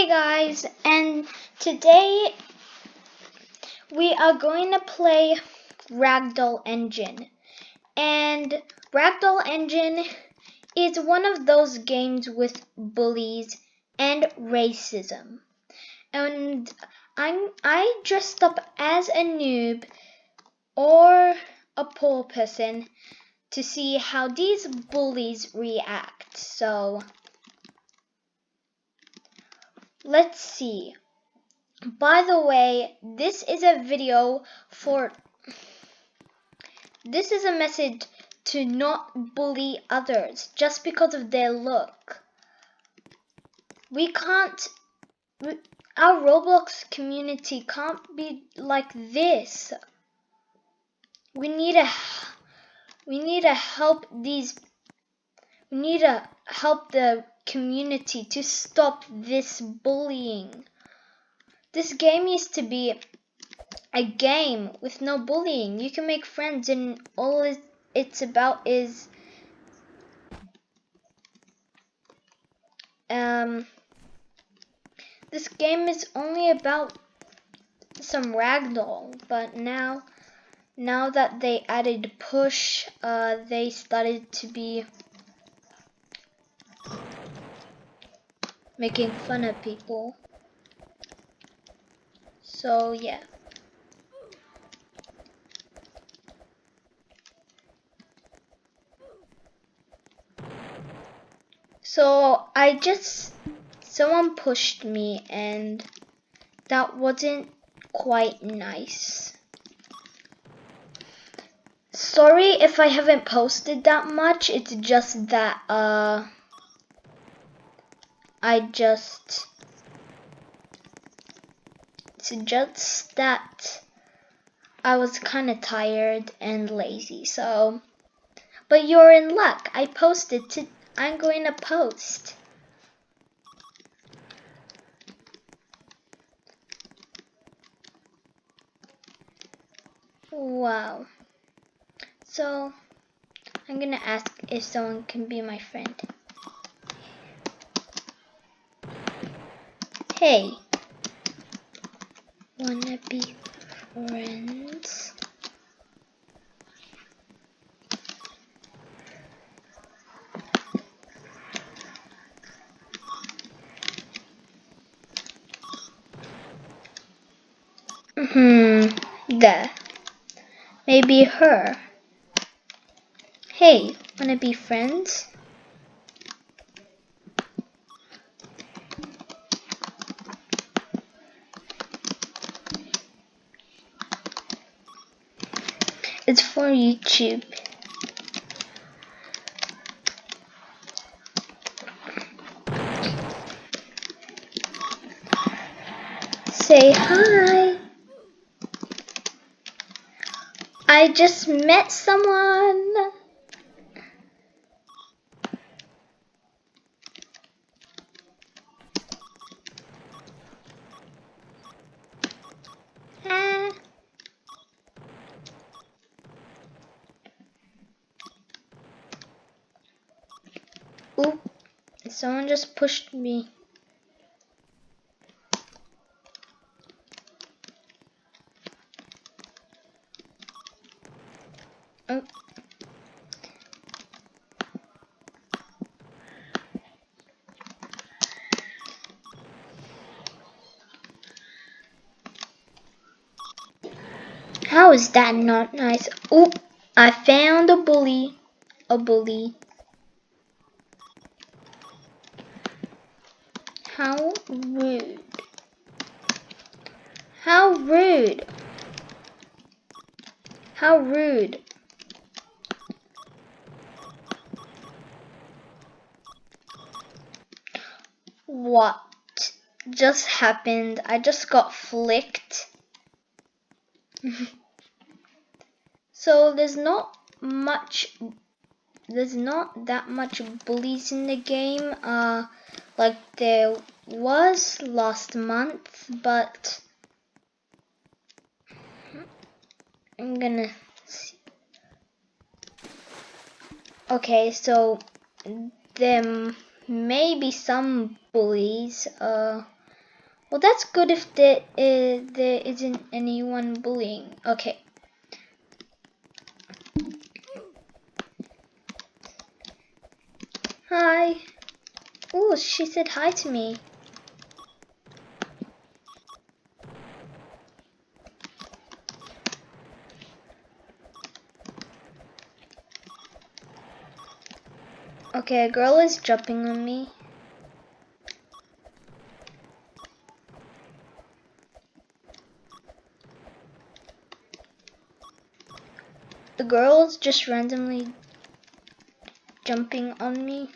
Hey guys, and today we are going to play Ragdoll Engine. And Ragdoll Engine is one of those games with bullies and racism. And I dressed up as a noob or a poor person to see how these bullies react. So let's see. By the way, this is a message to not bully others just because of their look. Our Roblox community can't be like this. We need to help the community to stop this bullying. This game used to be a game with no bullying. You can make friends and all it's about is this game is only about some ragdoll, but now that they added push, they started to be making fun of people. So yeah. So someone pushed me and that wasn't quite nice. Sorry if I haven't posted that much. It's just that I was kind of tired and lazy. So, but you're in luck. I'm going to post. Wow. So, I'm gonna ask if someone can be my friend. Hey, wanna be friends? There. Maybe her. Hey, wanna be friends? It's for YouTube. Say hi. I just met someone. Oop, someone just pushed me. Oh. How is that not nice? Oop, I found a bully. A bully. How rude. How rude. How rude. What just happened? I just got flicked. So there's not that much bullies in the game, like there was last month, but I'm gonna see. Okay, so there may be some bullies, Well, that's good if there isn't anyone bullying. Okay. Hi. Ooh, she said hi to me. Okay, a girl is jumping on me. The girl is just randomly jumping on me.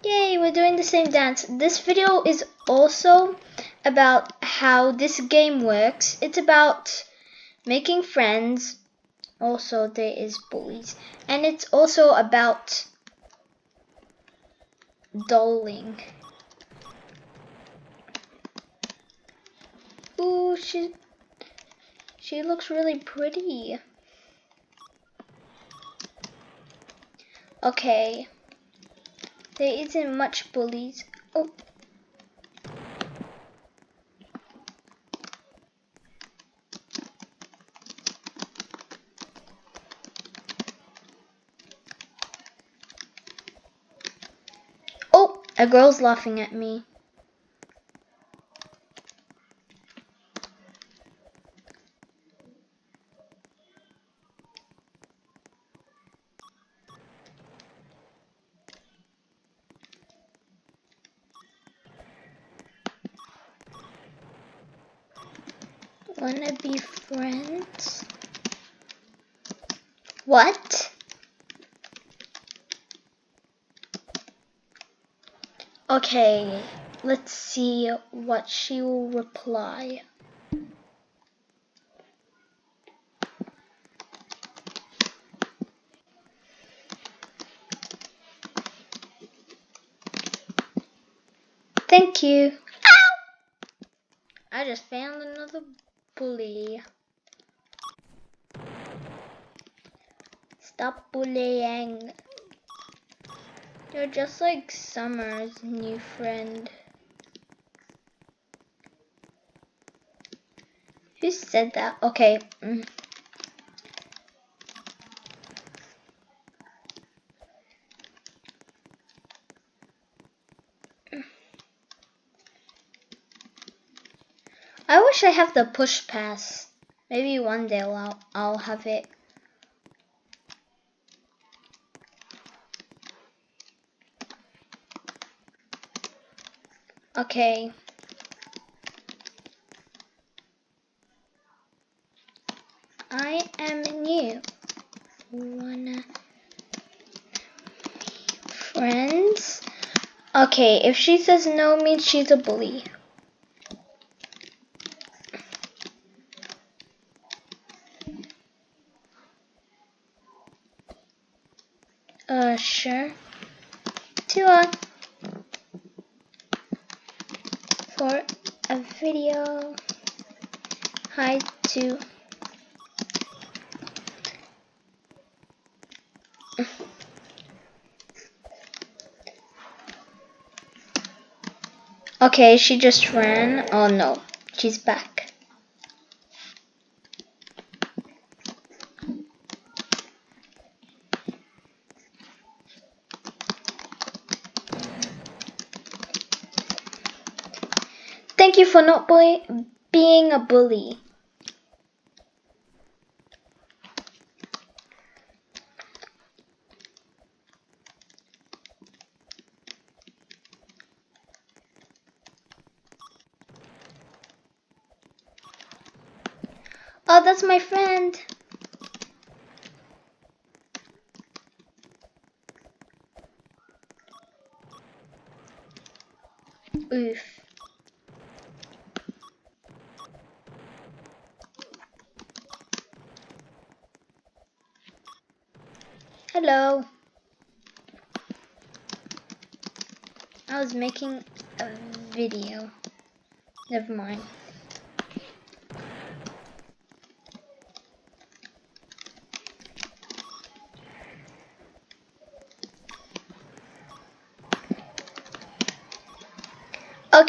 Yay, we're doing the same dance. This video is also about how this game works. It's about making friends. Also, there is bullies. And it's also about dolling. Ooh, she looks really pretty. Okay. There isn't much bullies. Oh. Oh, a girl's laughing at me. Wanna be friends? What? Okay, let's see what she will reply. Thank you. Ow! I just found another bully. Stop bullying. You're just like Summer's new friend. Who said that? Okay. I wish I have the push pass. Maybe one day I'll have it. Okay. I am new. Wanna friends? Okay, if she says no means she's a bully. Sure. For a video. Hi to. Okay, she just ran. Oh no, she's back. Thank you for not being a bully. Oh, that's my friend. Oof. Hello. I was making a video. Never mind.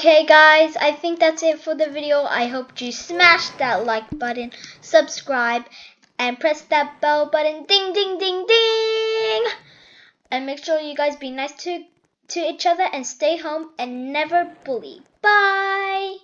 Okay guys, I think that's it for the video. I hope you smash that like button, subscribe, and press that bell button, ding ding ding ding. And make sure you guys be nice to each other and stay home and never bully. Bye.